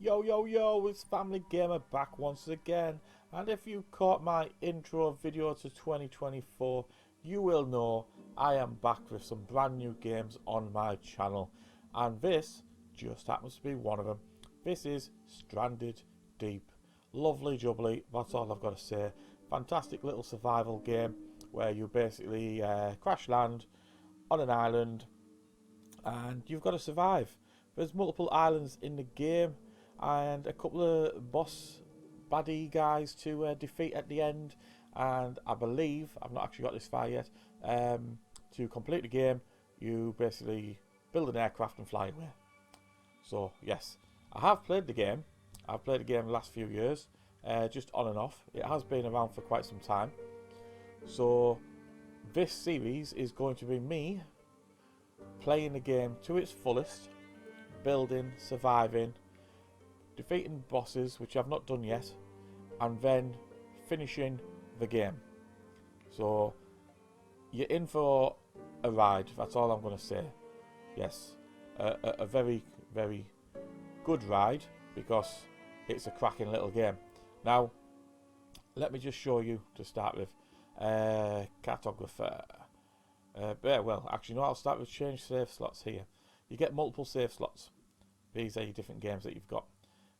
Yo yo yo, it's Family Gamer back once again, and if you caught my intro video to 2024, you will know I am back with some brand new games on my channel, and this just happens to be one of them. This is Stranded Deep. Lovely jubbly, that's all I've got to say. Fantastic little survival game where you basically crash land on an island and you've got to survive. There's multiple islands in the game and a couple of boss baddie guys to defeat at the end, and I believe, I've not actually got this far yet, to complete the game you basically build an aircraft and fly away. So yes, I have played the game. I've played the game the last few years, just on and off. It has been around for quite some time. So this series is going to be me playing the game to its fullest, building, surviving, defeating bosses, which I've not done yet, and then finishing the game. So you're in for a ride, that's all I'm going to say. Yes, a very, very good ride, because it's a cracking little game. Now, let me just show you to start with. Cartographer. Well, actually, no, I'll start with change save slots here. You get multiple save slots. These are your different games that you've got.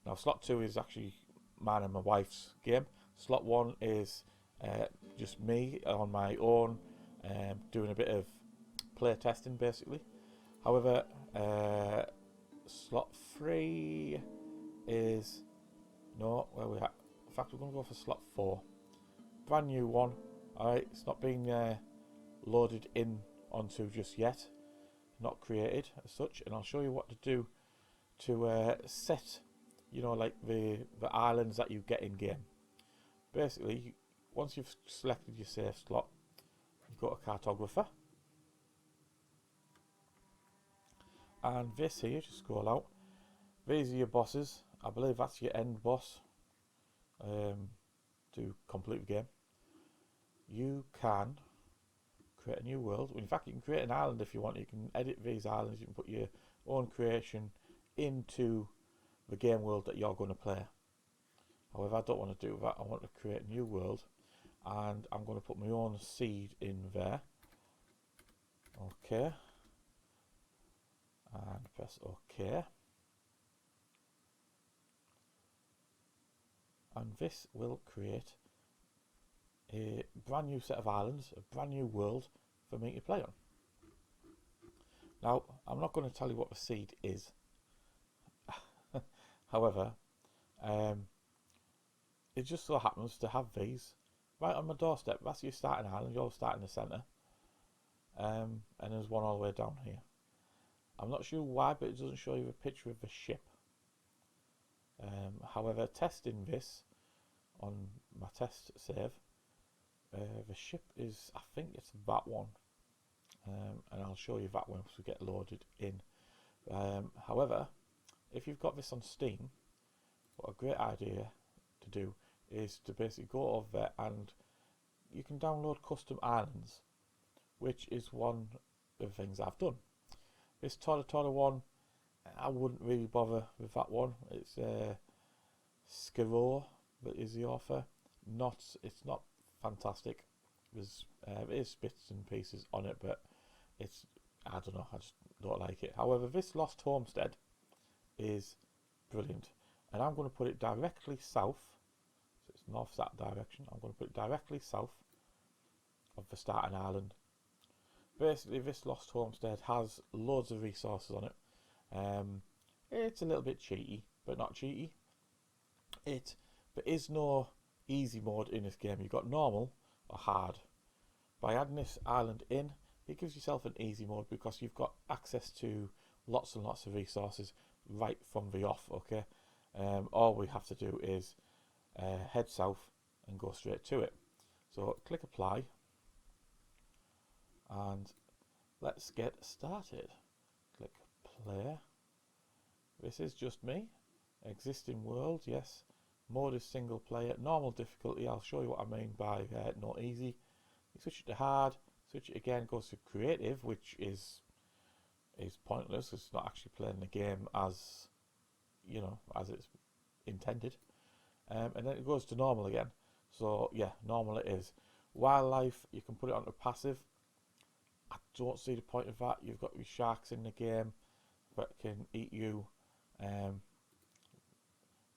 Now, slot 2 is actually mine and my wife's game. Slot 1 is just me on my own, doing a bit of play testing, basically. However, slot 3 is... No, where are we at? In fact, we're going to go for slot 4. Brand new one. Alright, it's not being loaded in onto just yet. Not created as such. And I'll show you what to do to set, you know, like the islands that you get in game. Basically, once you've selected your save slot, you go to Cartographer, and this here, just scroll out, these are your bosses. I believe that's your end boss to complete the game. You can create a new world. In fact, you can create an island if you want. You can edit these islands, you can put your own creation into the game world that you're going to play. However, I don't want to do that. I want to create a new world, and I'm going to put my own seed in there. Okay, and press OK, and this will create a brand new set of islands, a brand new world for me to play on. Now, I'm not going to tell you what the seed is. However, it just so happens to have these right on my doorstep. That's your starting island. You'll start in the centre, and there's one all the way down here. I'm not sure why, but it doesn't show you a picture of the ship. However, testing this on my test save, the ship is, I think it's that one, and I'll show you that once we get loaded in. However, if you've got this on Steam, what a great idea to do is to basically go over there and you can download custom islands, which is one of the things I've done. This Tora one, I wouldn't really bother with that one. It's Skiro that is the author. It's not fantastic. It is bits and pieces on it, but it's, I don't know, I just don't like it. However, this Lost Homestead is brilliant, and I'm going to put it directly south, so it's north that direction. I'm going to put it directly south of the starting island. Basically, this Lost Homestead has loads of resources on it. It's a little bit cheaty, but not cheaty. There is no easy mode in this game. You've got normal or hard. By adding this island in, it gives yourself an easy mode because you've got access to lots and lots of resources right from the off. Okay, all we have to do is head south and go straight to it. So click apply, and let's get started. Click play. This is just me. Existing world, yes. Mode is single player. Normal difficulty, I'll show you what I mean by not easy. You switch it to hard, switch it again, goes to creative, which is pointless. It's not actually playing the game as you know, as it's intended. And then it goes to normal again. So yeah, normal it is. Wildlife, you can put it onto passive. I don't see the point of that. You've got your sharks in the game that can eat you.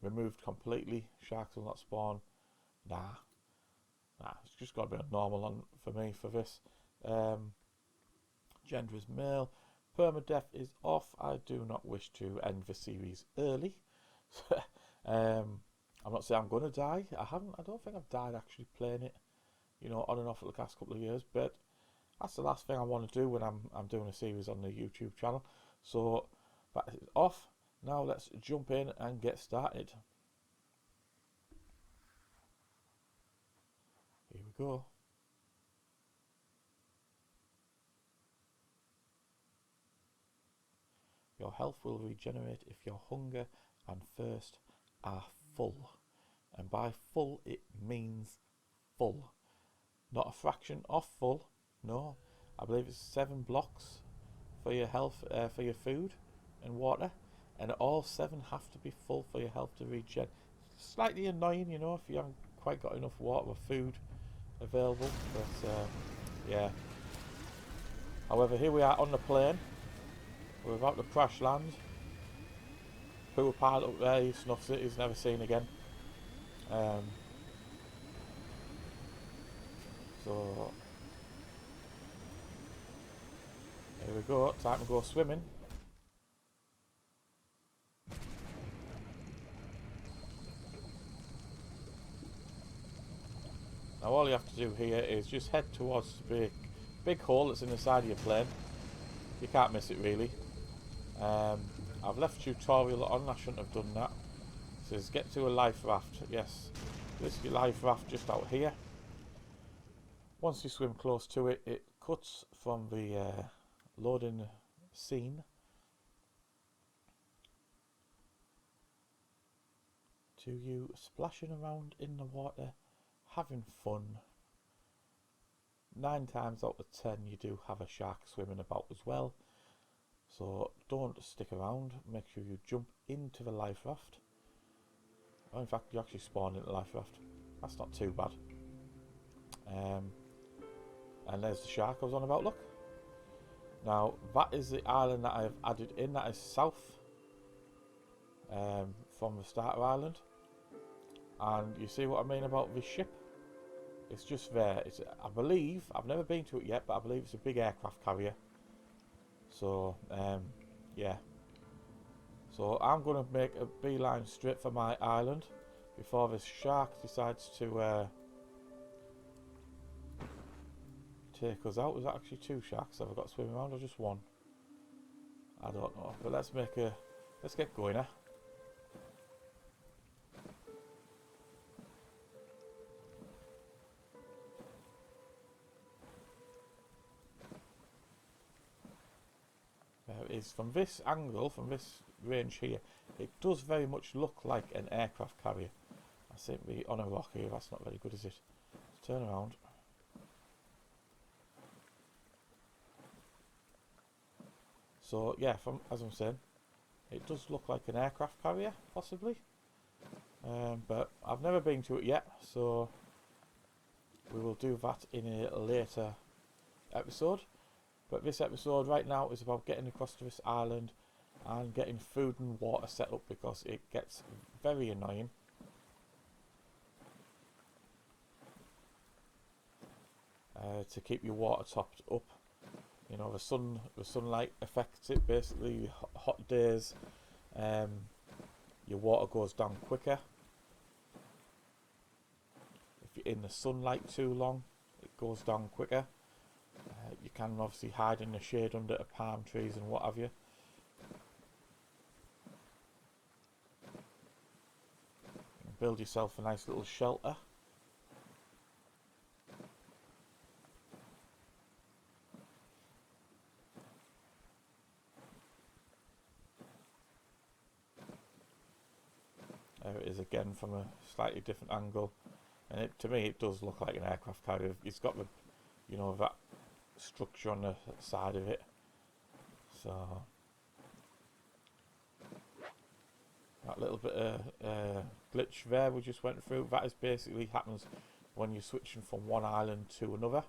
Removed completely. Sharks will not spawn. Nah, it's just got to be a normal on for me for this. Gender is male. Permadeath is off. I do not wish to end the series early. I'm not saying I'm going to die. I don't think I've died actually playing it, you know, on and off for the last couple of years. But that's the last thing I want to do when I'm doing a series on the YouTube channel. So that is off. Now let's jump in and get started. Here we go. Your health will regenerate if your hunger and thirst are full. And by full, it means full. Not a fraction of full. No, I believe it's 7 blocks for your health, for your food and water. And all 7 have to be full for your health to regen. Slightly annoying, you know, if you haven't quite got enough water or food available. But, yeah. However, here we are on the plane. We're about to crash land. Poor pilot up there, he snuffs it, he's never seen again. So here we go, time to go swimming. Now all you have to do here is just head towards the big hole that's in the side of your plane. You can't miss it really. I've left tutorial on, I shouldn't have done that. It says get to a life raft. Yes, this is your life raft just out here. Once you swim close to it, it cuts from the loading scene to you splashing around in the water, having fun. 9 times out of 10 you do have a shark swimming about as well. So don't stick around, make sure you jump into the life raft. Oh, in fact, you actually spawn in the life raft. That's not too bad. And there's the shark I was on about, look. Now, that is the island that I have added in. That is south from the starter island. And you see what I mean about this ship? It's just there. It's, I believe, I've never been to it yet, but I believe it's a big aircraft carrier. So, yeah. So I'm going to make a beeline straight for my island before this shark decides to take us out. Was that actually 2 sharks have I got swimming around or just 1? I don't know. But let's get going, eh? There it is. From this angle, from this range here, it does very much look like an aircraft carrier. I seem to be on a rock here. That's not very good, is it? Let's turn around. So yeah, as I'm saying, it does look like an aircraft carrier, possibly. But I've never been to it yet, so we will do that in a later episode. But this episode right now is about getting across to this island and getting food and water set up, because it gets very annoying to keep your water topped up. You know, the sunlight affects it. Basically, hot days, your water goes down quicker. If you're in the sunlight too long, it goes down quicker. You can obviously hide in the shade under the palm trees and what have you. Build yourself a nice little shelter. There it is again from a slightly different angle, and to me it does look like an aircraft carrier. It's got the, you know, that structure on the side of it. So That little bit of glitch there we just went through, that is basically happens when you're switching from one island to another.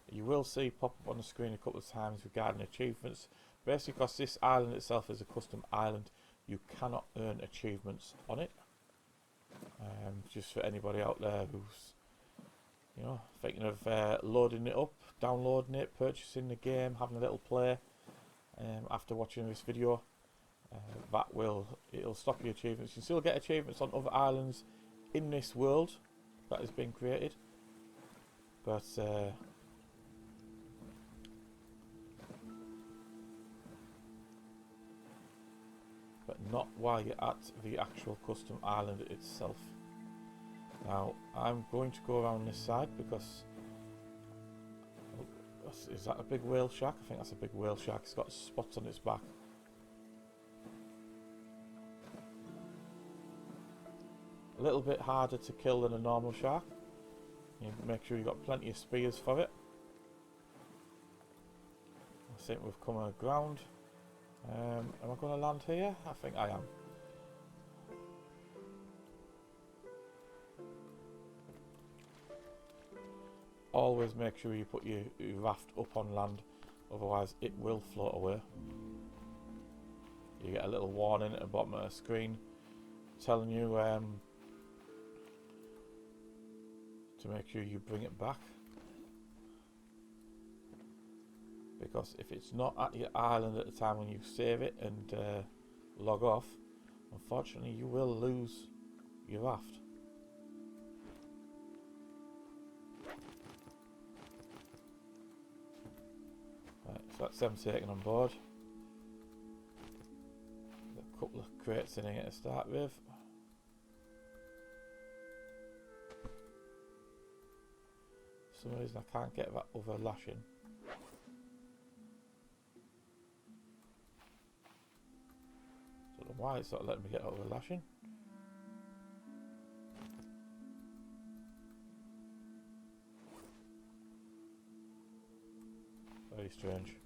You will see pop up on the screen a couple of times regarding achievements. Basically, because this island itself is a custom island, you cannot earn achievements on it. Just for anybody out there who's, you know, thinking of loading it up, downloading it, purchasing the game, having a little play after watching this video, it'll stop your achievements. You can still get achievements on other islands in this world that has been created, but not while you're at the actual custom island itself. Now I'm going to go around this side because is that a big whale shark? I think that's a big whale shark. It's got spots on its back. A little bit harder to kill than a normal shark. You make sure you've got plenty of spears for it. I think we've come aground. Am I going to land here? I think I am. Always make sure you put your raft up on land, otherwise it will float away. You get a little warning at the bottom of the screen telling you to make sure you bring it back. Because if it's not at your island at the time when you save it and log off, unfortunately you will lose your raft. Right, so that's them taken on board. There's a couple of crates in here to start with. For some reason I can't get that other lashing. Why it's not letting me get over lashing. Very strange.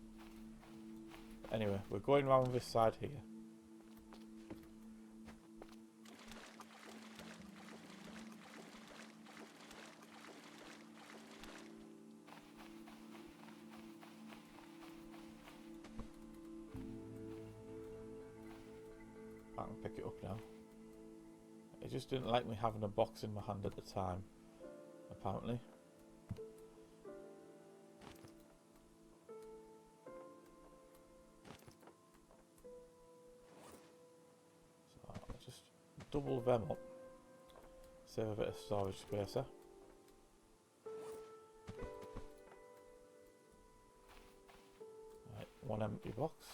Anyway, we're going around this side here. I can pick it up now. It just didn't like me having a box in my hand at the time, apparently. So I'll just double them up, save a bit of storage space there. Right, one empty box.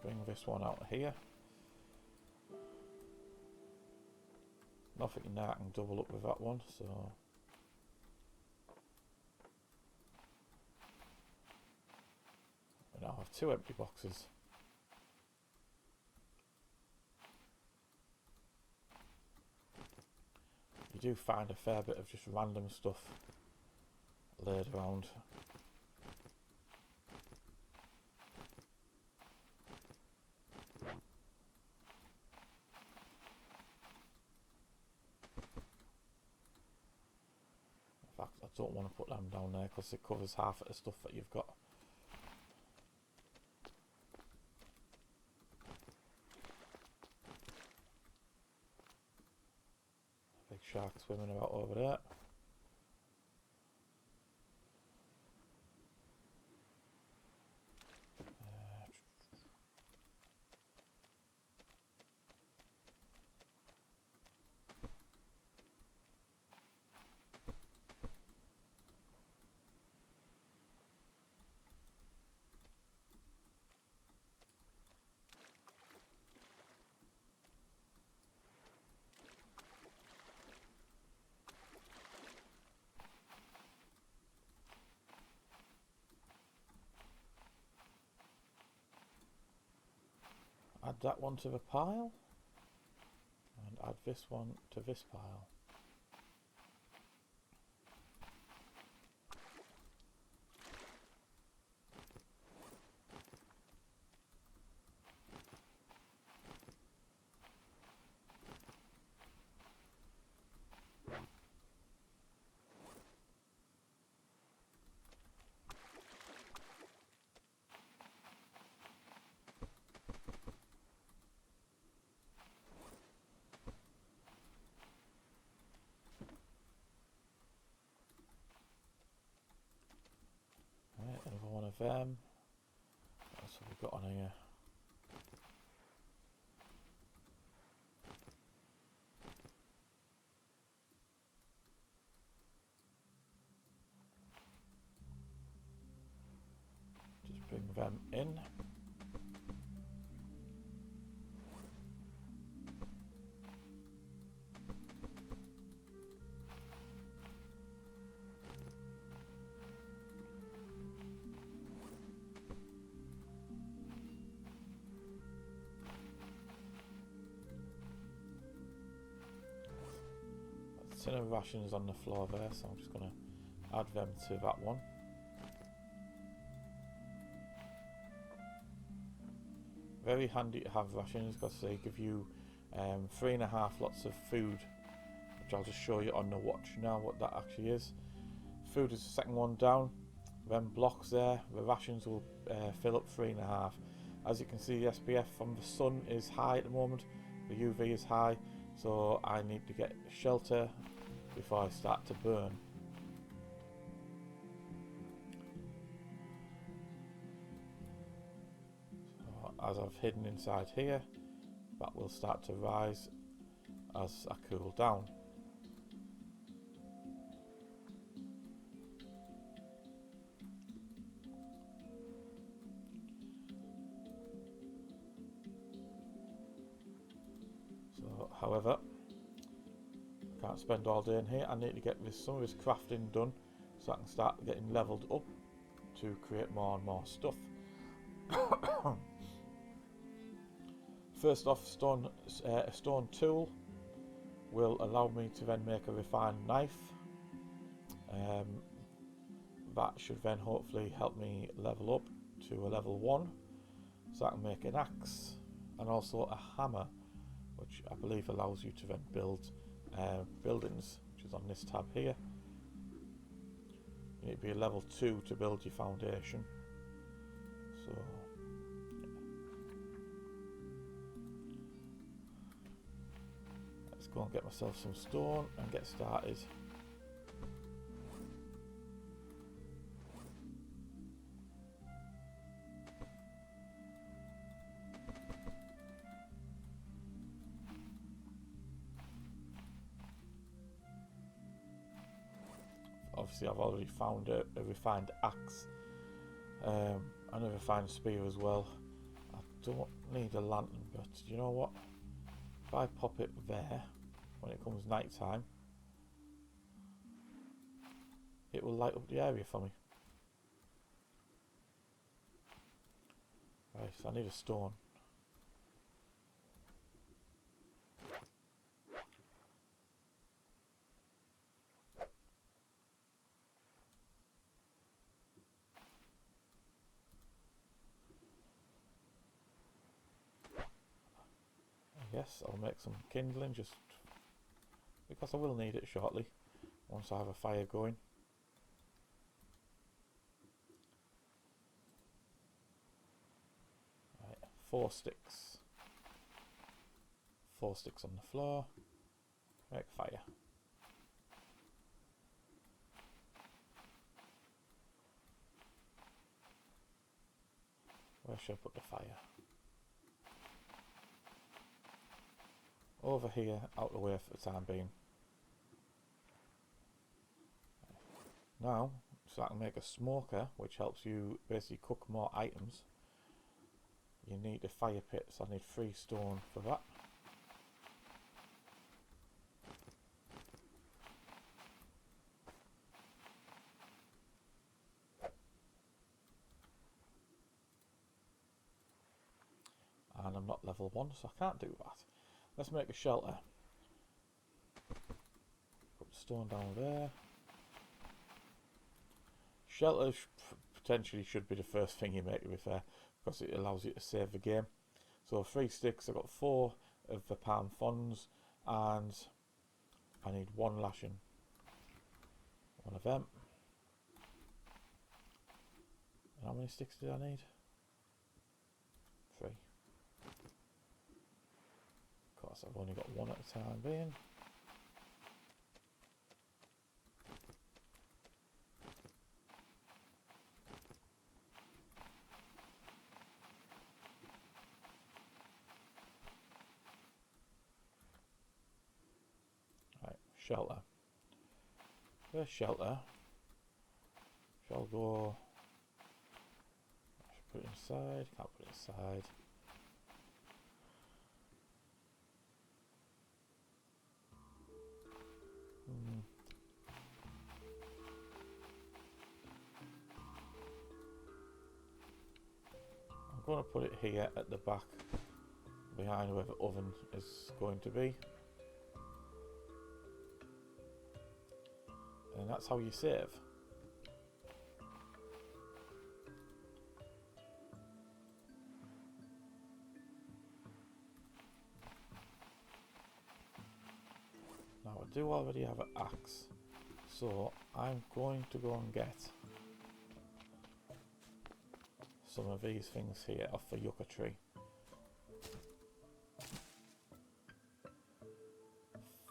Bring this one out here. Nothing now I can double up with that one, so we now have two empty boxes. You do find a fair bit of just random stuff laid around. I don't want to put them down there because it covers half of the stuff that you've got. Big shark swimming about over there. add that one to the pile, and add this one to this pile. Another one of them. What else have we got on here? Just bring them in. Tin of rations on the floor there, so I'm just going to add them to that one. Very handy to have rations because they give you 3.5 lots of food, which I'll just show you on the watch now what that actually is. Food is the second one down. Them blocks there, the rations will fill up 3.5. As you can see, the SPF from the sun is high at the moment, the UV is high, so I need to get shelter before I start to burn. So as I've hidden inside here, that will start to rise as I cool down. So, however, can't spend all day in here. I need to get some of this crafting done so I can start getting leveled up to create more and more stuff. First off, a stone tool will allow me to then make a refined knife. That should then hopefully help me level up to a level 1 so I can make an axe and also a hammer, which I believe allows you to then build buildings, which is on this tab here. You need to be a level 2 to build your foundation. So let's go and get myself some stone and get started. Obviously I've already found a refined axe and a refined spear as well. I don't need a lantern, but you know what? If I pop it there when it comes night time, it will light up the area for me. Right, so I need a stone. Yes, I'll make some kindling just because I will need it shortly once I have a fire going. Right, 4 sticks. 4 sticks on the floor. Make fire. Where should I put the fire? Over here, out the way for the time being. Now, so I can make a smoker, which helps you basically cook more items. You need a fire pit, so I need 3 stone for that. and I'm not level 1, so I can't do that. Let's make a shelter. Put the stone down there. Shelter potentially should be the first thing you make, to be fair, because it allows you to save the game. So 3 sticks, I've got 4 of the palm fronds, and I need 1 lashing. 1 of them. And how many sticks do I need? 3. Of course, I've only got 1 at a time being. Right, shelter. First shelter shall go. I should put it inside. Can't put it inside. I'm going to put it here at the back, behind where the oven is going to be. And that's how you save. Now I do already have an axe, so I'm going to go and get some of these things here off the yucca tree.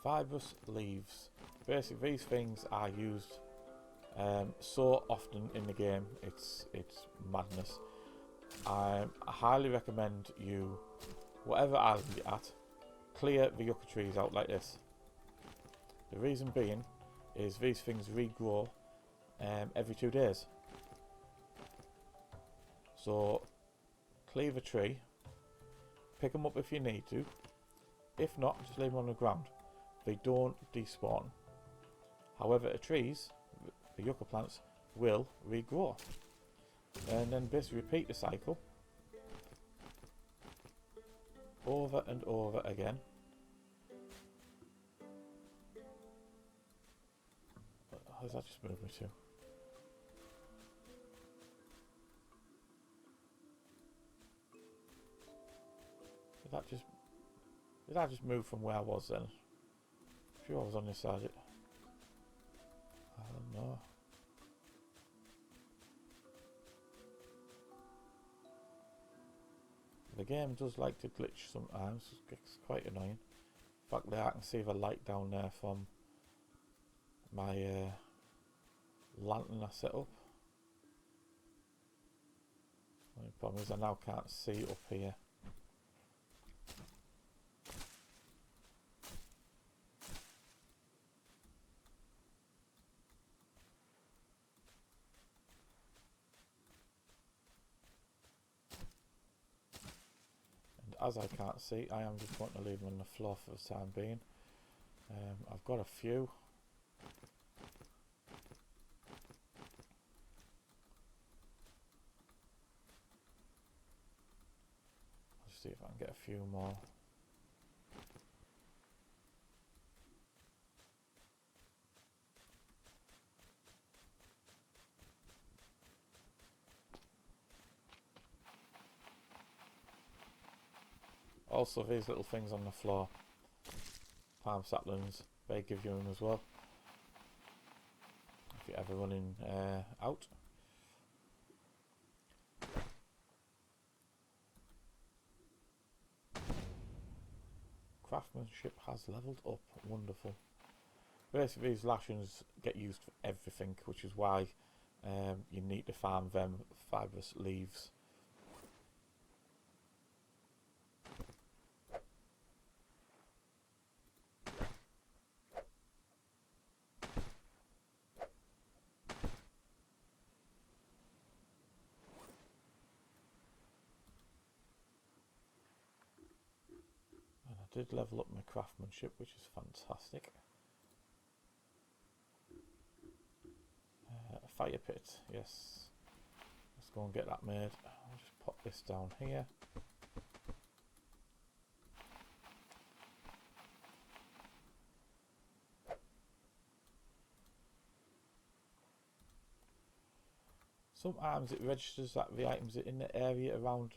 Fibrous leaves. Basically, these things are used so often in the game, it's madness. I highly recommend you, whatever island you're at, clear the yucca trees out like this. The reason being is these things regrow every 2 days. So clear the tree, pick them up if you need to. If not, just leave them on the ground. They don't despawn. However, the trees, the yucca plants, will regrow. And then basically repeat the cycle over and over again. How does that just move me to? Did that just move from where I was then? I'm sure I was on this side. I don't know. The game does like to glitch sometimes. It's quite annoying. In fact, I can see the light down there from my lantern I set up. The only problem is I now can't see up here. As I can't see, I am just going to leave them on the floor for the time being. I've got a few. Let's see if I can get a few more. Also, these little things on the floor, palm saplings, they give you them as well if you're ever running out. Craftsmanship has leveled up. Wonderful. Basically, these lashings get used for everything, which is why you need to farm them fibrous leaves. I did level up my craftsmanship, which is fantastic. A fire pit, yes. Let's go and get that made. I'll just pop this down here. Sometimes it registers that the items are in the area around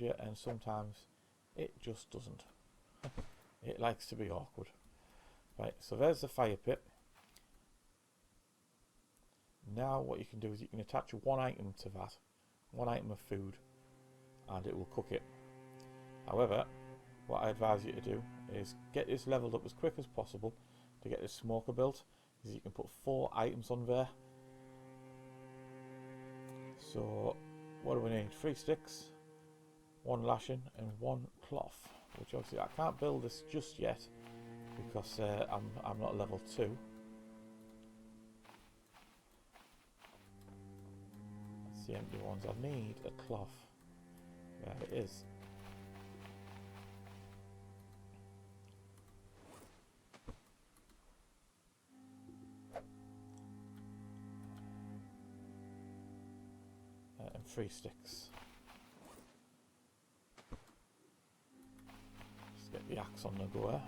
you, and sometimes it just doesn't. It likes to be awkward. Right, so there's the fire pit. Now what you can do is you can attach one item to that, one item of food, and it will cook it. However, what I advise you to do is get this leveled up as quick as possible to get this smoker built, because you can put 4 items on there. So what do we need? 3 sticks, 1 lashing and 1 cloth, which obviously I can't build this just yet because I'm not level 2. That's the empty ones. I need a cloth. There it is. And 3 sticks. Let's get the axe on the go there.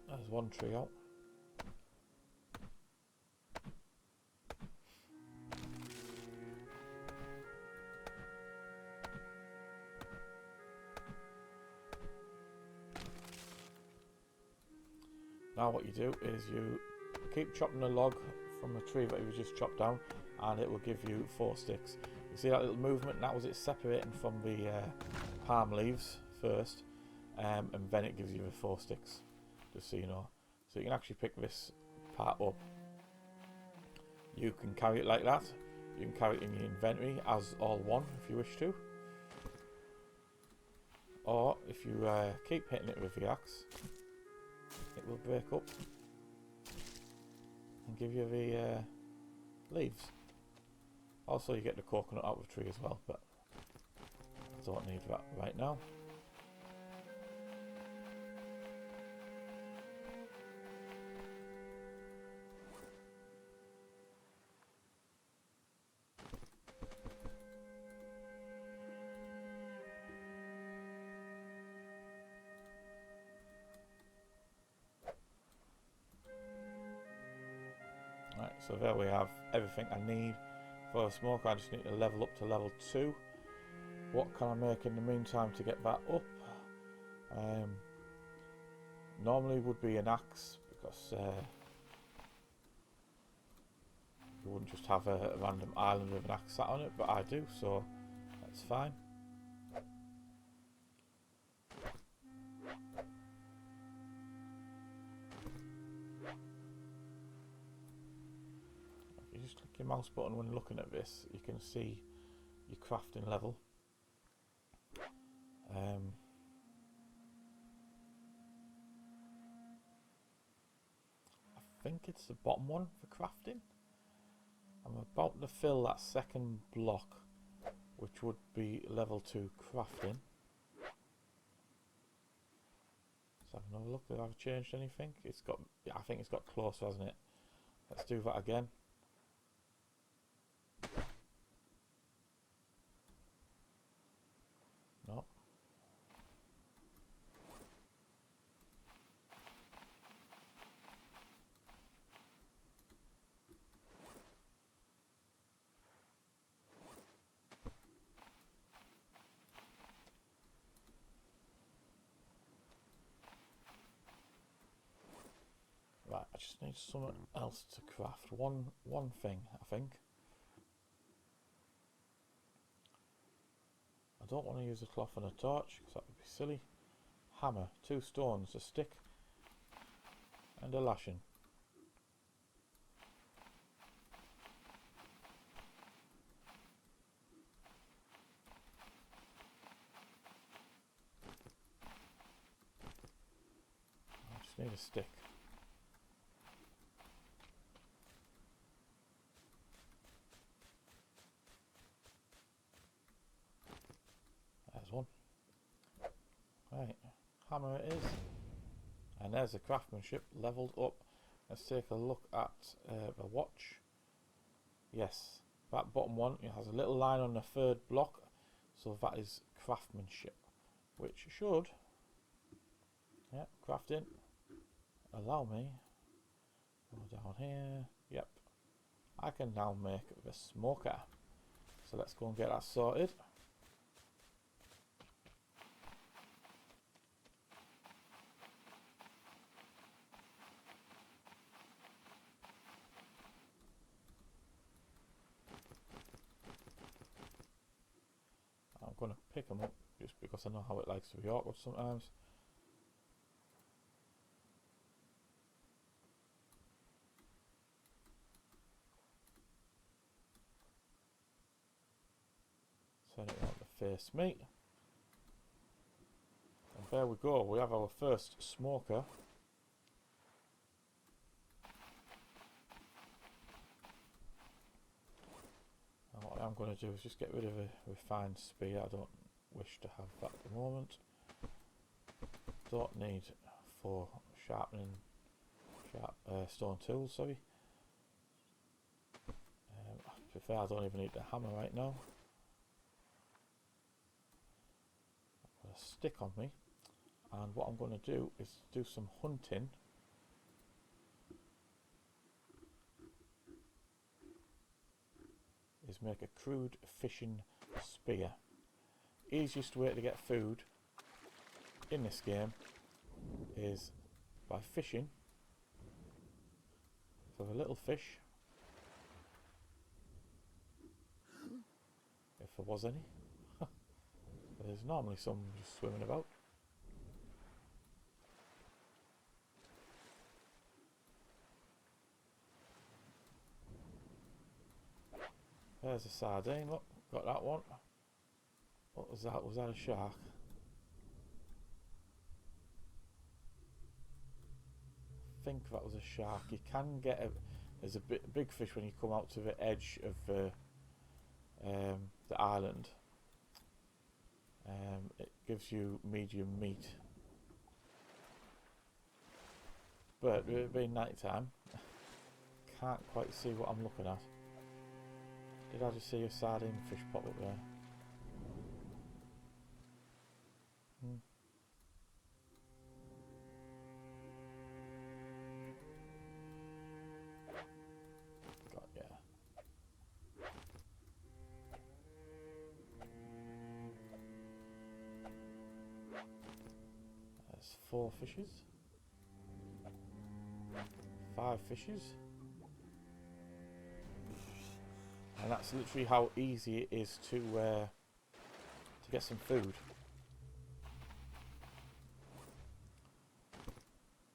There's 1 tree out. Now what you do is you keep chopping the log from the tree that you just chopped down, and it will give you 4 sticks. You see that little movement? That was it separating from the palm leaves first, and then it gives you the 4 sticks, just so you know. So you can actually pick this part up. You can carry it like that. You can carry it in your inventory as all one if you wish to. Or if you keep hitting it with the axe, it will break up and give you the leaves. Also you get the coconut out of the tree as well, but I don't need that right now. Right, so there we have everything I need for a smoker. I just need to level up to level 2. What can I make in the meantime to get that up? Normally would be an axe, because you wouldn't just have a random island with an axe sat on it, but I do, so that's fine. You just click your mouse button when looking at this, you can see your crafting level. I think it's the bottom one for crafting. I'm about to fill that second block, which would be level 2 crafting. Let's have another look. Have I changed anything? It's got, yeah, I think it's got closer, hasn't it? Let's do that again. No. Right, I just need something else to craft. One thing, I think. I don't want to use a cloth and a torch, because that would be silly. Hammer, 2 stones, a stick, and a lashing. I just need a stick. There's one. Right, hammer it is. And there's the craftsmanship leveled up. Let's take a look at the watch. Yes, That bottom one, it has a little line on the third block, so that is craftsmanship, which should, yeah, crafting, allow me, go down here, yep, I can now make the smoker. So let's go and get that sorted. I'm going to pick them up just because I know how it likes to be awkward sometimes. Turn it around to face me. And there we go, we have our first smoker. And what I'm going to do is just get rid of a refined spear. I don't wish to have that at the moment. Don't need for sharpening stone tools, sorry. I prefer I don't even need the hammer right now. I've got a stick on me, and what I'm going to do is do some hunting. Is make a crude fishing spear. Easiest way to get food in this game is by fishing for a little fish, if there was any. There's normally some just swimming about. There's a sardine, look, got that one. What was that? Was that a shark? I think that was a shark. You can get there's a big fish when you come out to the edge of the island. It gives you medium meat. But with it being night time, can't quite see what I'm looking at. Did I just see a sardine fish pop up there? Got, yeah. There's 4 fishes. 5 fishes. And that's literally how easy it is to get some food.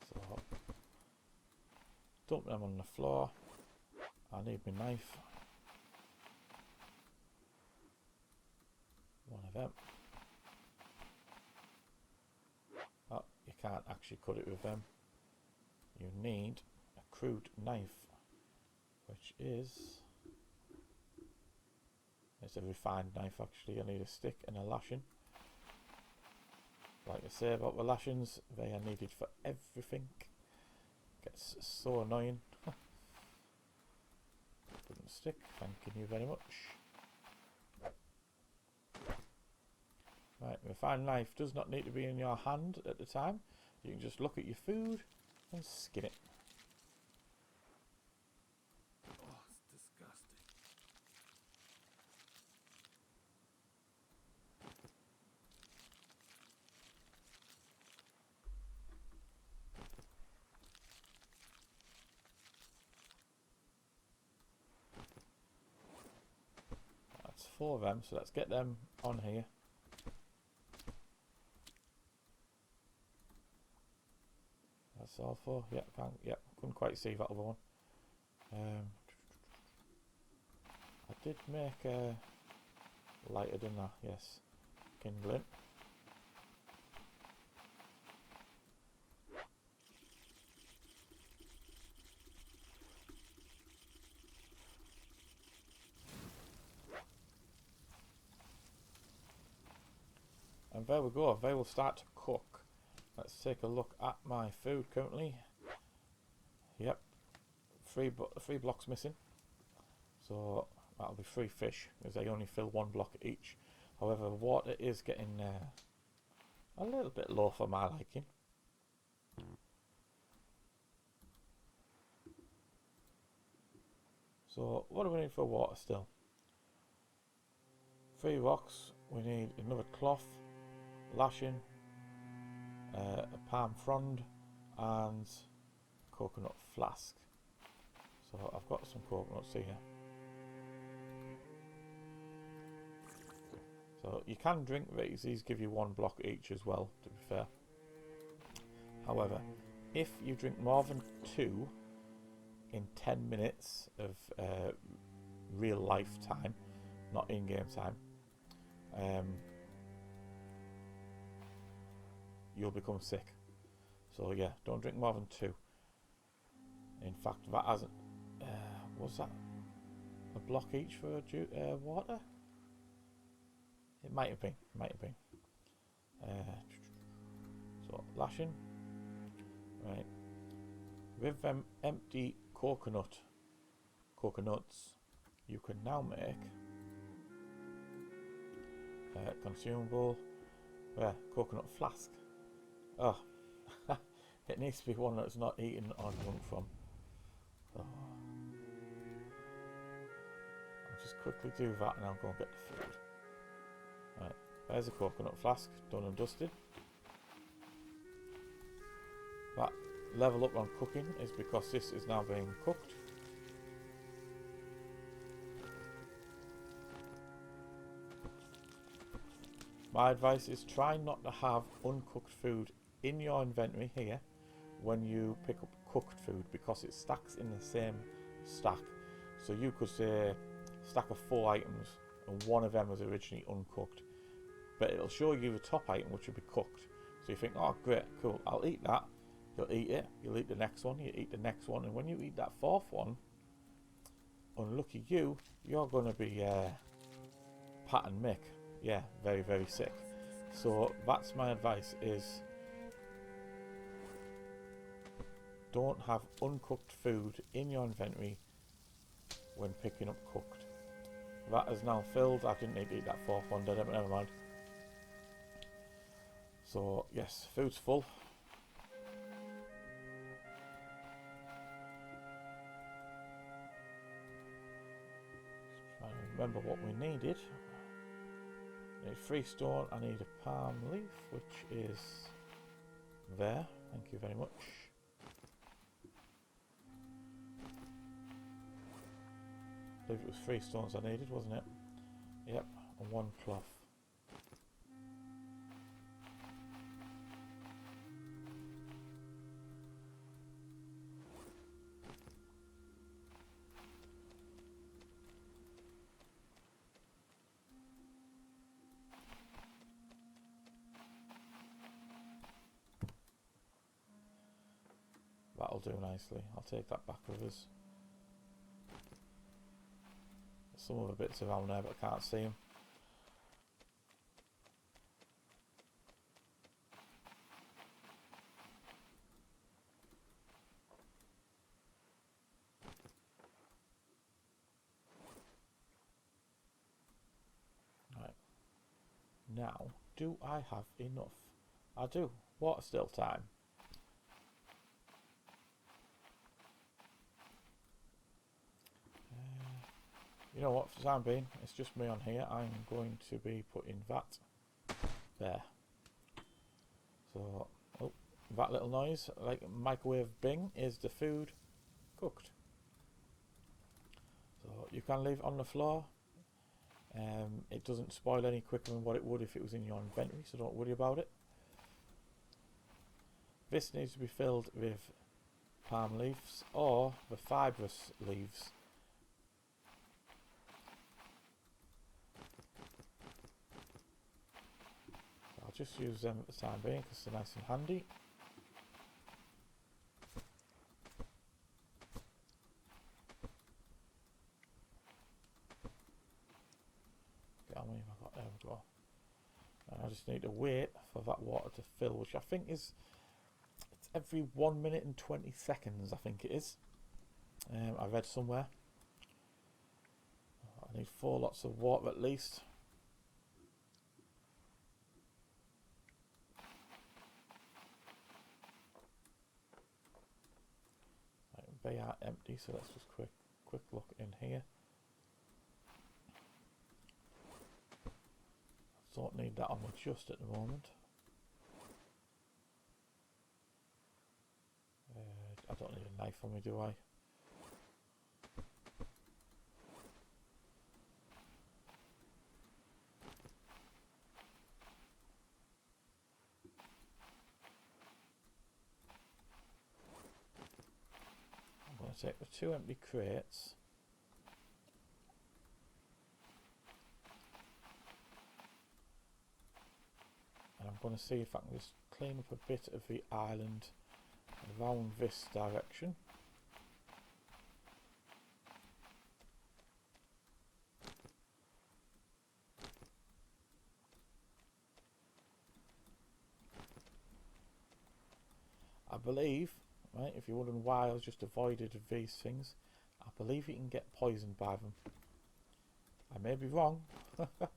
So dump them on the floor. I need my knife. One of them. Oh, you can't actually cut it with them. You need a crude knife, which is... It's a refined knife actually. I need a stick and a lashing. Like I say about the lashings, they are needed for everything. Gets so annoying. Wooden stick, thank you very much. Right, refined knife does not need to be in your hand at the time. You can just look at your food and skin it. That's 4 of them, so let's get them on here. That's all 4. Yep, couldn't quite see that other one. I did make a lighter, didn't I? Yes, kindling. And there we go, they will start to cook. Let's take a look at my food currently. Yep, 3 blocks missing. So that'll be 3 fish, because they only fill 1 block each. However, water is getting a little bit low for my liking. So what do we need for water still? 3 rocks, we need another cloth, lashing, a palm frond and coconut flask. So I've got some coconuts here. So you can drink these give you 1 block each as well, to be fair. However, if you drink more than 2 in 10 minutes of real life time, not in-game time, you'll become sick. So yeah, don't drink more than 2. In fact, that hasn't... was that a block each for water? It might have been. So lashing. Right. With them empty coconuts, you can now make consumable coconut flask. Oh, it needs to be one that's not eaten or drunk from. Oh. I'll just quickly do that and I'll go and get the food. Right, there's a coconut flask, done and dusted. That level up on cooking is because this is now being cooked. My advice is try not to have uncooked food in your inventory here when you pick up cooked food, because it stacks in the same stack. So you could say stack of 4 items and one of them was originally uncooked, but it'll show you the top item which will be cooked. So you think, oh great, cool, I'll eat that. You'll eat it, you'll eat the next one, you eat the next one, and when you eat that 4th one, unlucky you, you're going to be Pat and Mick. Yeah, very, very sick. So that's my advice, is don't have uncooked food in your inventory when picking up cooked. That is now filled. I didn't need to eat that 4th one, did I? But never mind. So yes, food's full. Just trying to remember what we needed. I need 3 stone, I need a palm leaf, which is there. Thank you very much. I believe it was 3 stones I needed, wasn't it? Yep, and 1 cloth. That'll do nicely. I'll take that back with us. There's some other bits around there, but I can't see them. Right. Now, do I have enough? I do. Water still time. You know what, for the time being, it's just me on here. I'm going to be putting that there. So, oh, that little noise, like microwave bing, is the food cooked. So you can leave it on the floor. It doesn't spoil any quicker than what it would if it was in your inventory, so don't worry about it. This needs to be filled with palm leaves or the fibrous leaves. I'll just use them at the time being because they're nice and handy. How many have I got? There we go. And I just need to wait for that water to fill, which I think is, it's every 1 minute and 20 seconds, I think it is. I read somewhere. I I need 4 lots of water at least. They are empty, so let's just quick look in here. Don't need that on me just at the moment. I don't need a knife on me, do I? I'm going to take the 2 empty crates. And I'm going to see if I can just clean up a bit of the island around this direction. I believe, right, if you're wondering why I just avoided these things, I believe you can get poisoned by them. I may be wrong, but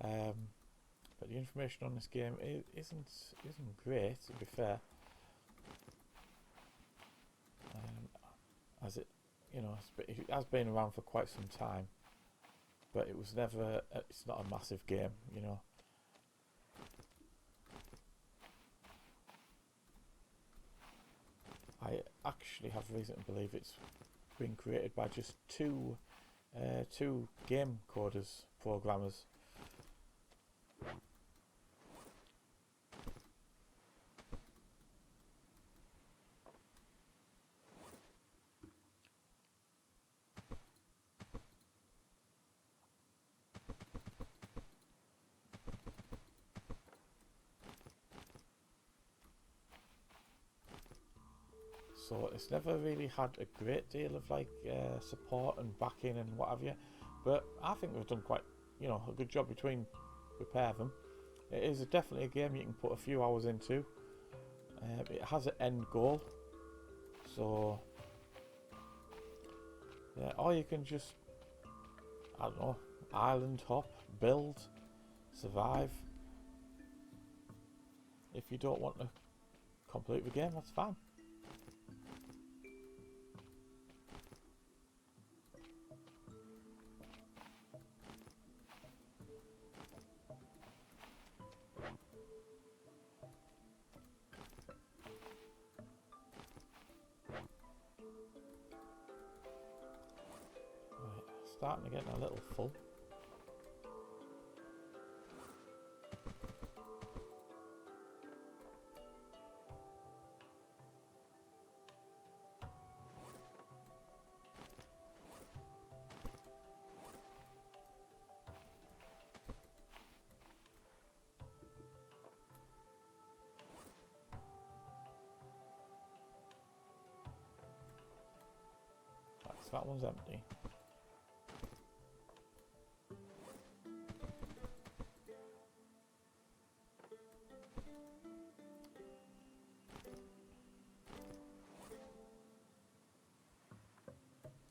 the information on this game isn't great, to be fair. As it, you know, it has been around for quite some time, but it was never. It's not a massive game, you know. I actually have reason to believe it's been created by just two game coders, programmers. So it's never really had a great deal of like support and backing and what have you, but I think we've done quite, you know, a good job between repair them. It is definitely a game you can put a few hours into. It has an end goal, so yeah, or you can just, I don't know, island hop, build, survive. If you don't want to complete the game, that's fine. Starting to get a little full. That one's empty.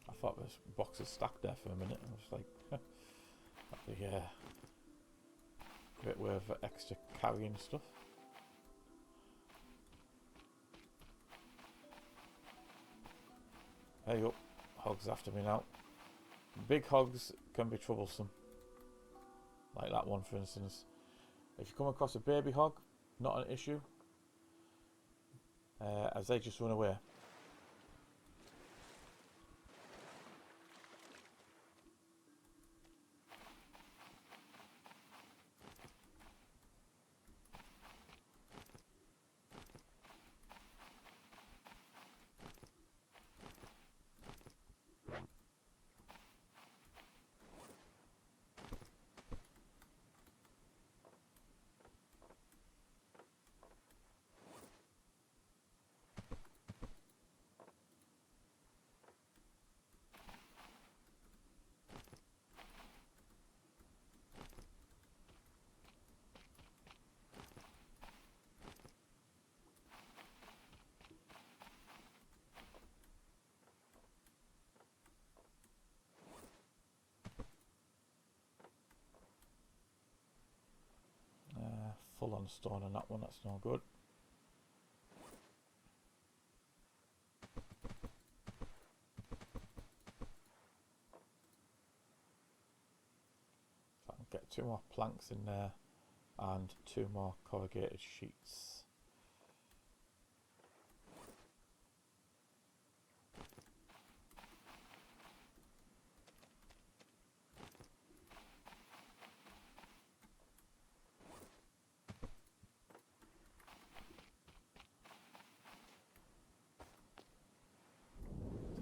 I thought this box was stacked there for a minute. I was like, that'd be a great way of extra carrying stuff. There you go. Hogs after me now. Big hogs can be troublesome. Like that one, for instance. If you come across a baby hog, not an issue, as they just run away. full on stone on that one, that's no good. If I can get 2 more planks in there and 2 more corrugated sheets.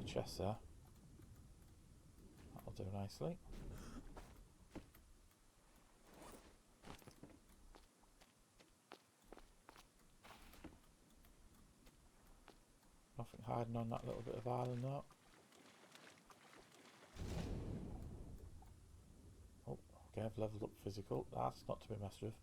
Chest there. That'll do nicely. Nothing hiding on that little bit of island though. Oh, okay, I've leveled up physical. That's not to be messed with.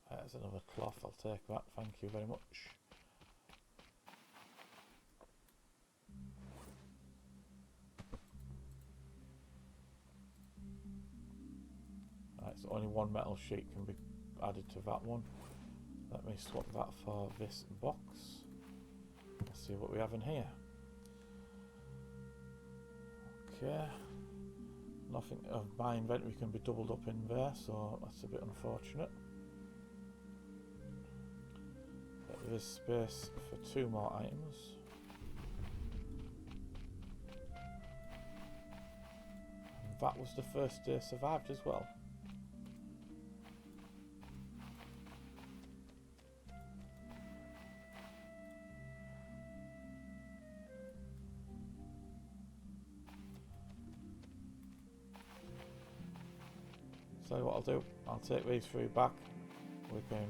There's another cloth, I'll take that, thank you very much. Right, so only 1 metal sheet can be added to that one. Let me swap that for this box. Let's see what we have in here. Okay. Nothing of my inventory can be doubled up in there, so that's a bit unfortunate. There is space for 2 more items. And that was the first day survived as well. So what I'll do, I'll take these 3 back. We can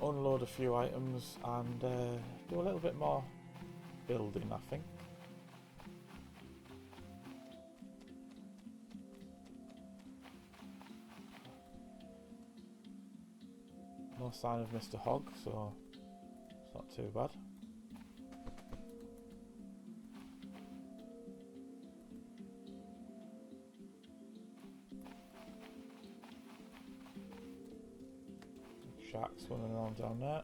unload a few items and do a little bit more building, I think. No sign of Mr. Hog, so it's not too bad. Sharks swimming around down there.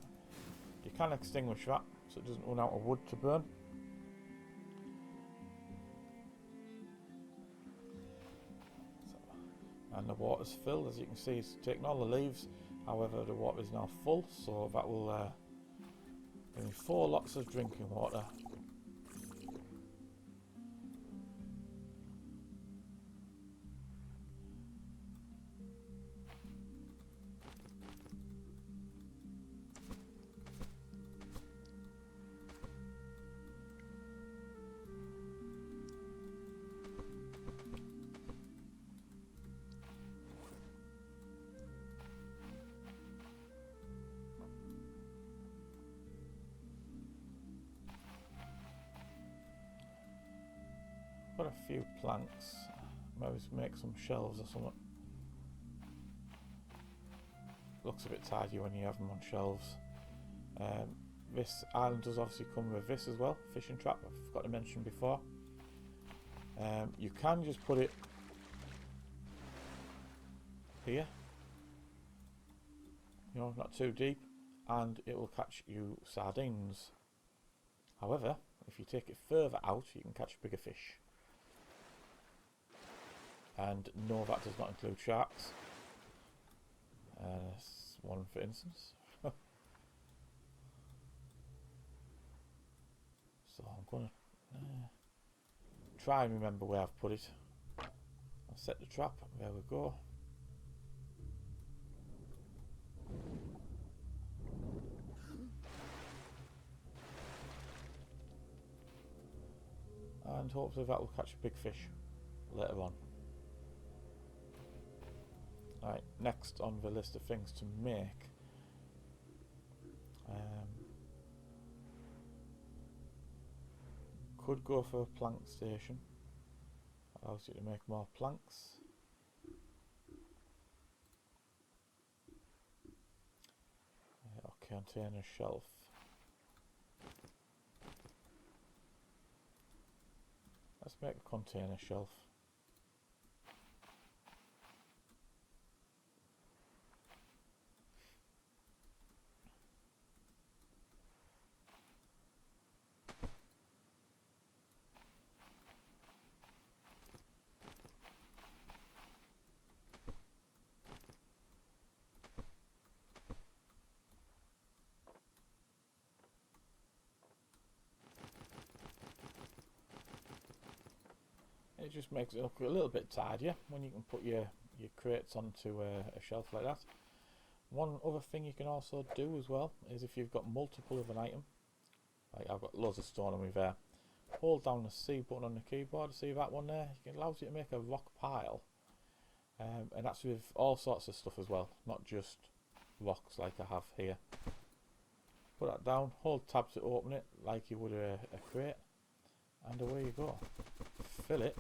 You can extinguish that so it doesn't run out of wood to burn. And the water's filled, as you can see. It's taken all the leaves, however the water is now full, so that will give me 4 lots of drinking water. Got a few planks. Maybe make some shelves or something. Looks a bit tidy when you have them on shelves. This island does obviously come with this as well, fishing trap, I forgot to mention before. You can just put it here, you know, not too deep, and it will catch you sardines. However, if you take it further out, you can catch bigger fish. And no, that does not include sharks. One for instance. So I'm going to try and remember where I've put it. I'll set the trap. There we go. And hopefully that will catch a big fish later on. Right, next on the list of things to make. Could go for a plank station. Allows you to make more planks. container shelf. Let's make a container shelf. It just makes it look a little bit tidier when you can put your crates onto a shelf like that. One other thing you can also do as well is if you've got multiple of an item, like I've got loads of stone on me there, hold down the C button on the keyboard, see that one there? It allows you to make a rock pile, and that's with all sorts of stuff as well, not just rocks like I have here. Put that down, hold tab to open it like you would a crate, and away you go. Fill it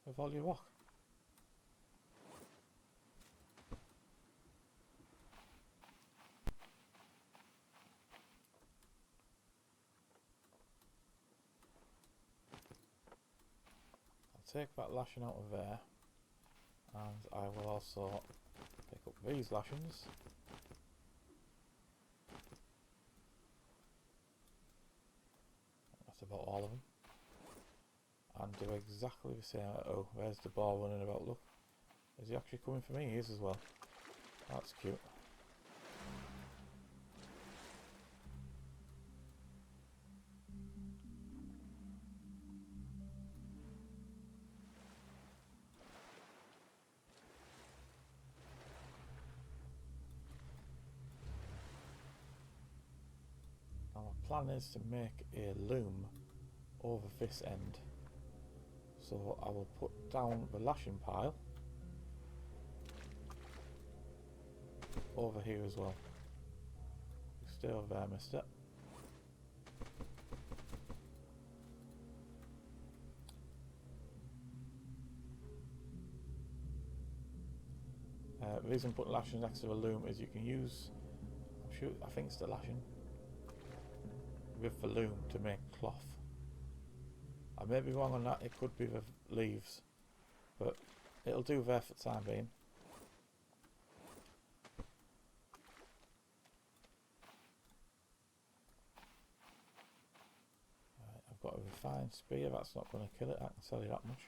with all your rock. I'll take that lashing out of there, and I will also pick up these lashings. That's about all of them. And do exactly the same. Oh, there's the ball running about. Look, is he actually coming for me? He is as well. That's cute. Now my plan is to make a loom over this end. So I will put down the lashing pile over here as well. Stay over there, mister. The reason putting lashing next to a loom is you can use, I think it's the lashing with the loom to make cloth. I may be wrong on that, it could be the leaves, but it'll do there for the time being. Right, I've got a refined spear, that's not going to kill it, I can tell you that much.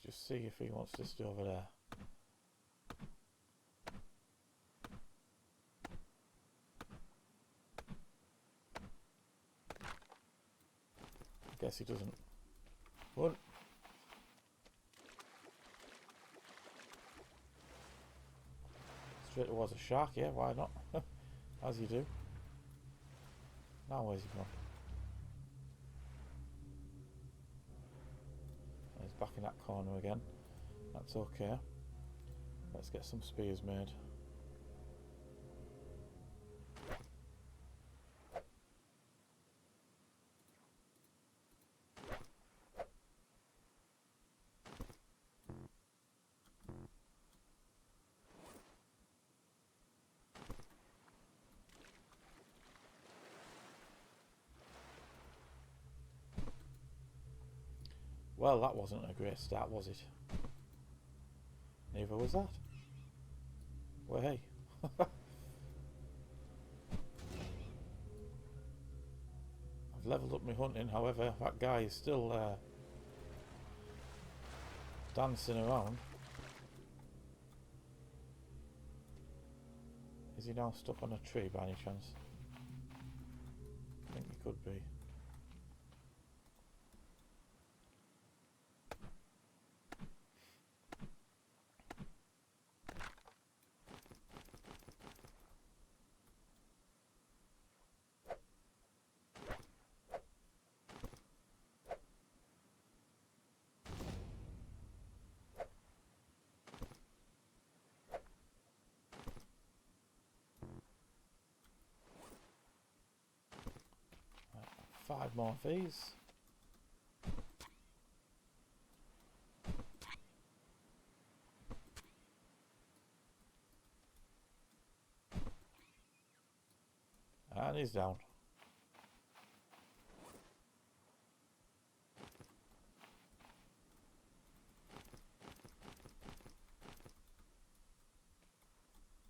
Just see if he wants to stay over there. I guess he doesn't. Run. Straight towards a shark, yeah, why not? As you do. Now where's he gone? He's back in that corner again. That's okay. Let's get some spears made. Well, that wasn't a great start, was it? Neither was that. Well, hey. I've leveled up my hunting, however, that guy is still dancing around. Is he now stuck on a tree by any chance? I think he could be. 5 more of these. And he's down.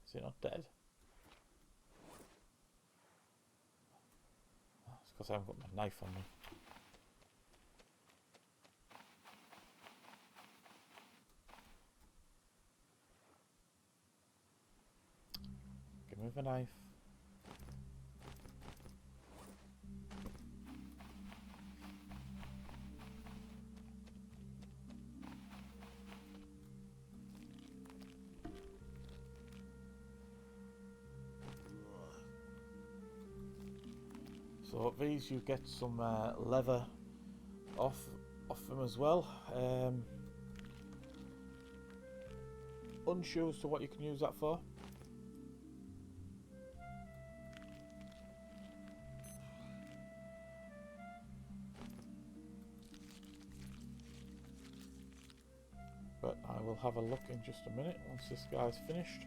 Is he not dead? It's because I haven't got my knife on me. Give me the knife. So these you get some leather off them as well. Unsure as to what you can use that for. But I will have a look in just a minute once this guy's finished.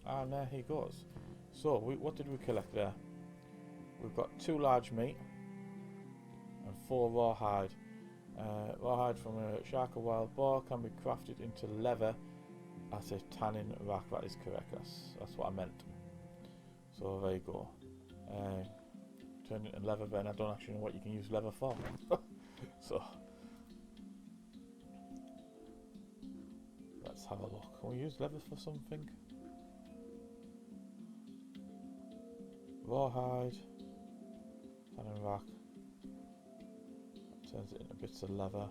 And there he goes. So, what did we collect there? We've got 2 large meat and 4 rawhide. Rawhide from a shark or wild boar can be crafted into leather at a tanning rack. That is correct. That's what I meant. So there you go. Turn it into leather, then I don't actually know what you can use leather for. So let's have a look. Can we use leather for something? Rawhide, tanning rack, that turns it into bits of leather.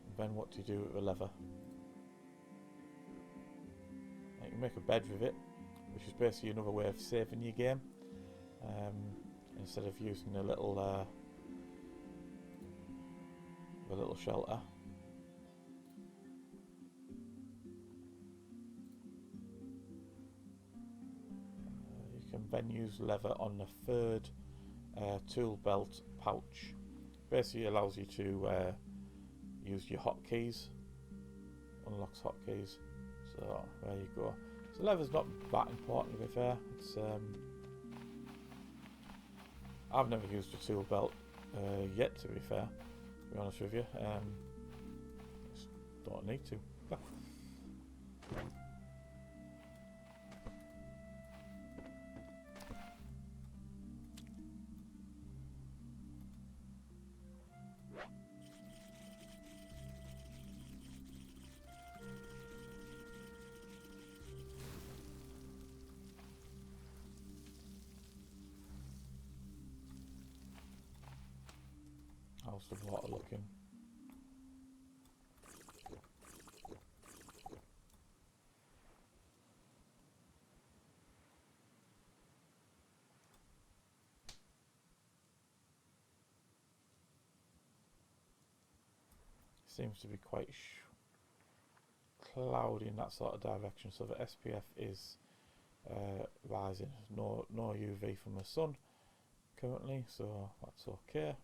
And then what do you do with the leather? You can make a bed with it, which is basically another way of saving your game. Instead of using a little shelter. You can then use leather on the 3rd tool belt pouch. Basically allows you to use your hotkeys, unlocks hotkeys. So there you go. So leather's not that important to be fair. It's I've never used a tool belt yet, to be fair, to be honest with you. Just don't need to. How's the water looking? Seems to be quite cloudy in that sort of direction, so the SPF is rising. No UV from the sun currently, so that's okay.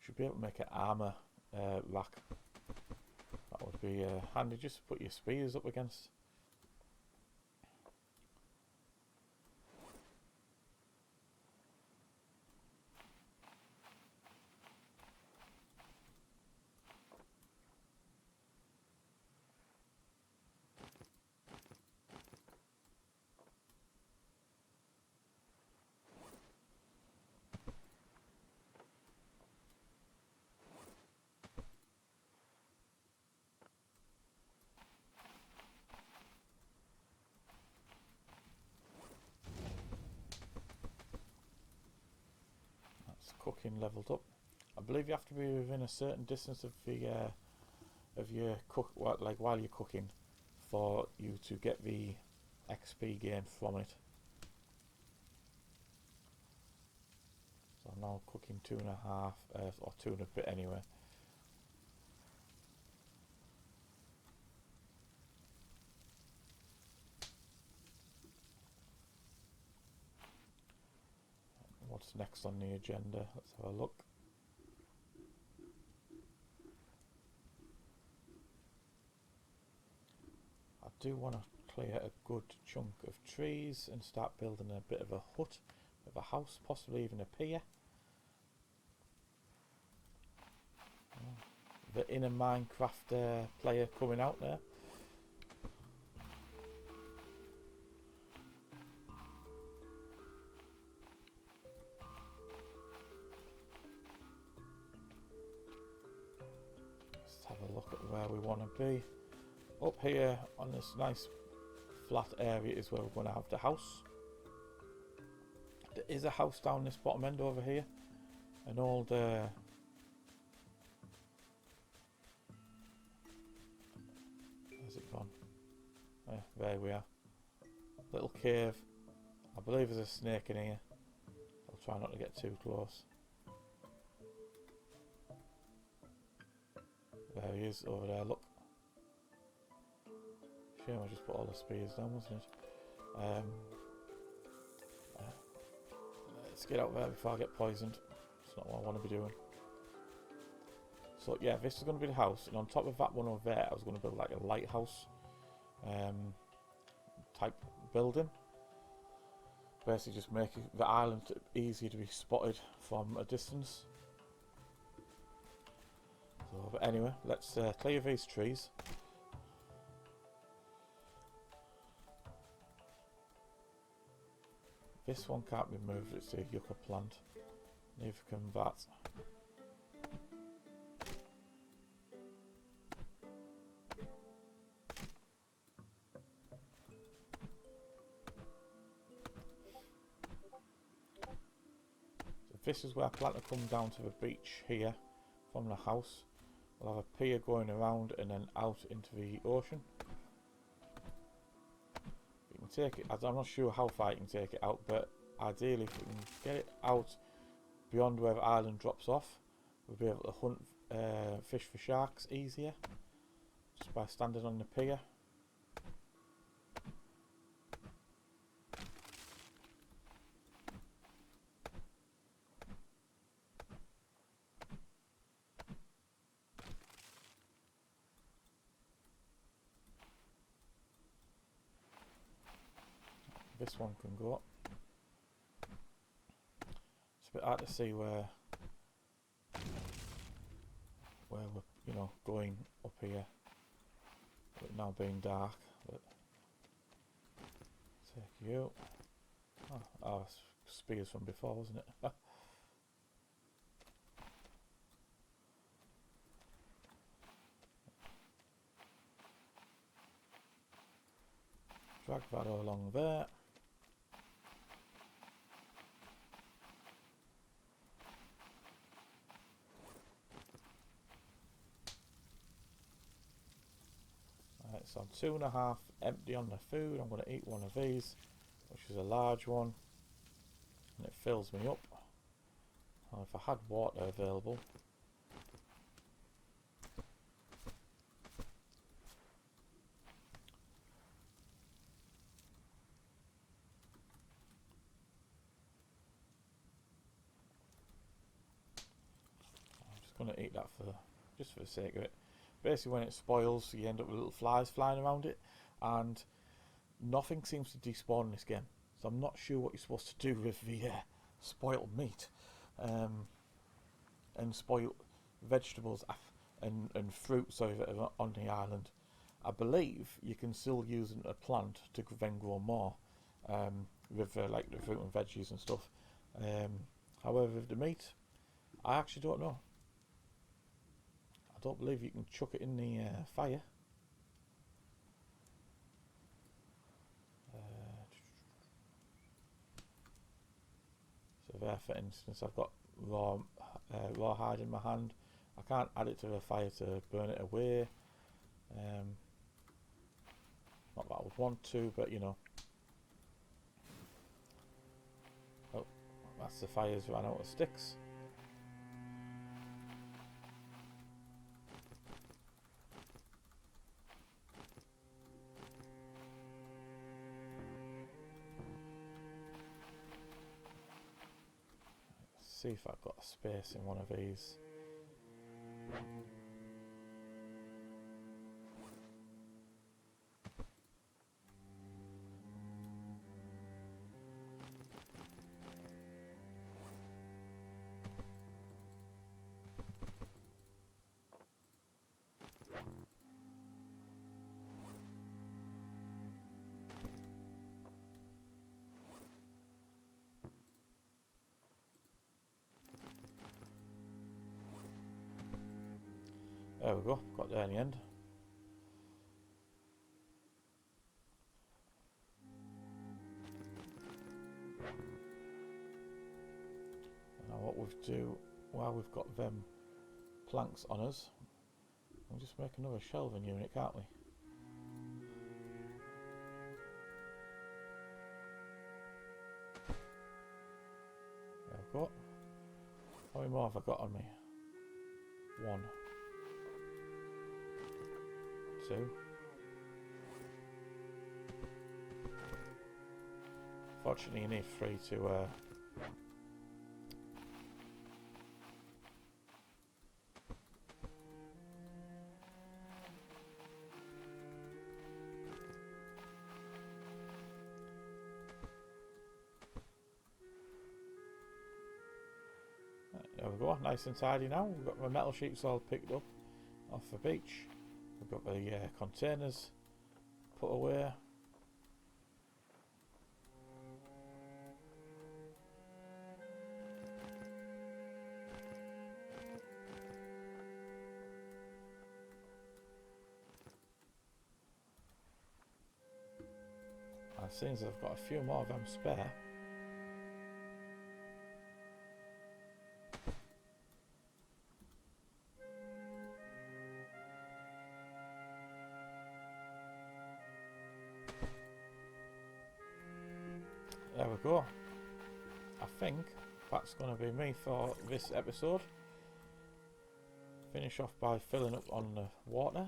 Should be able to make an armour rack. That would be handy just to put your spears up against. Cooking leveled up. I believe you have to be within a certain distance of the of your like while you're cooking, for you to get the XP gain from it. So I'm now cooking 2.5 or 2 and a bit anyway. What's next on the agenda? Let's have a look. I do want to clear a good chunk of trees and start building a bit of a hut, of a house, possibly even a pier. The inner Minecraft player coming out there. Let's have a look at where we want to be. Up here on this nice flat area is where we're going to have the house. There is a house down this bottom end over here. An old where's it gone? There we are. Little cave. I believe there's a snake in here. I'll try not to get too close. There he is over there, look. Shame I just put all the spears down, wasn't it? Let's get out there before I get poisoned. It's not what I want to be doing. So yeah, this is going to be the house, and on top of that one over there, I was going to build like a lighthouse type building. Basically just make the island easier to be spotted from a distance. So, but anyway, let's clear these trees. This one can't be moved, it's a yucca plant. Neither can that. So this is where I plan to come down to the beach here from the house. We'll have a pier going around and then out into the ocean. Take it, I'm not sure how far you can take it out, but ideally if we can get it out beyond where the island drops off, we'll be able to hunt fish for sharks easier just by standing on the pier. This one can go up. It's a bit hard to see where we're going up here. But now being dark, but take you. Oh, spears from before, wasn't it? Drag that along there. So I'm 2.5 empty on the food. I'm going to eat one of these, which is a large one, and it fills me up. If I had water available, I'm just going to eat that just for the sake of it. Basically, when it spoils, you end up with little flies flying around it, and nothing seems to despawn in this game. So I'm not sure what you're supposed to do with the spoiled meat and spoiled vegetables and fruit, sorry, that are on the island. I believe you can still use a plant to then grow more with like the fruit and veggies and stuff. However, with the meat, I actually don't know. I don't believe you can chuck it in the fire. So there, for instance, I've got raw hide in my hand. I can't add it to the fire to burn it away. Not that I would want to, but you know. Oh, that's the fires ran out of sticks. Let's see if I've got a space in one of these. There we go, got there in the end. Now what we'll do, while we've got them planks on us, we'll just make another shelving unit, can't we? There we go. How many more have I got on me? 1, 2. Fortunately, you need 3 to there we go, nice and tidy now. We've got my metal sheets all picked up off the beach. We've got the containers put away. And since I've got a few more of them spare, there we go. I think that's going to be me for this episode. Finish off by filling up on the water.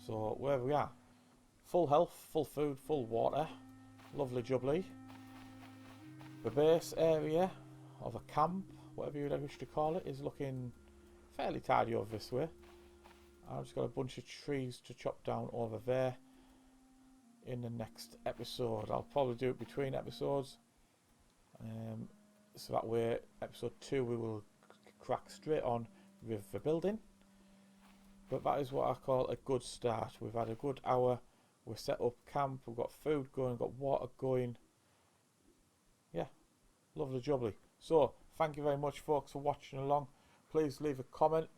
So where we are, full health, full food, full water, lovely jubbly. The base area of a camp, whatever you wish to call it, is looking fairly tidy over this way. I've just got a bunch of trees to chop down over there in the next episode. I'll probably do it between episodes, so that way episode 2 we will crack straight on with the building. But that is what I call a good start. We've had a good hour, we're set up camp, we've got food going, got water going. Yeah, lovely jubbly. So thank you very much folks for watching along. Please leave a comment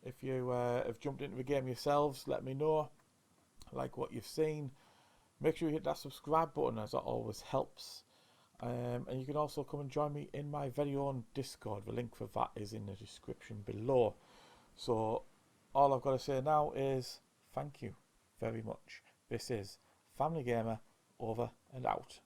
if you have jumped into the game yourselves. Let me know, like what you've seen. Make sure you hit that subscribe button, as that always helps. And you can also come and join me in my very own Discord. The link for that is in the description below. So all I've got to say now is thank you very much. This is FamilyGamer, over and out.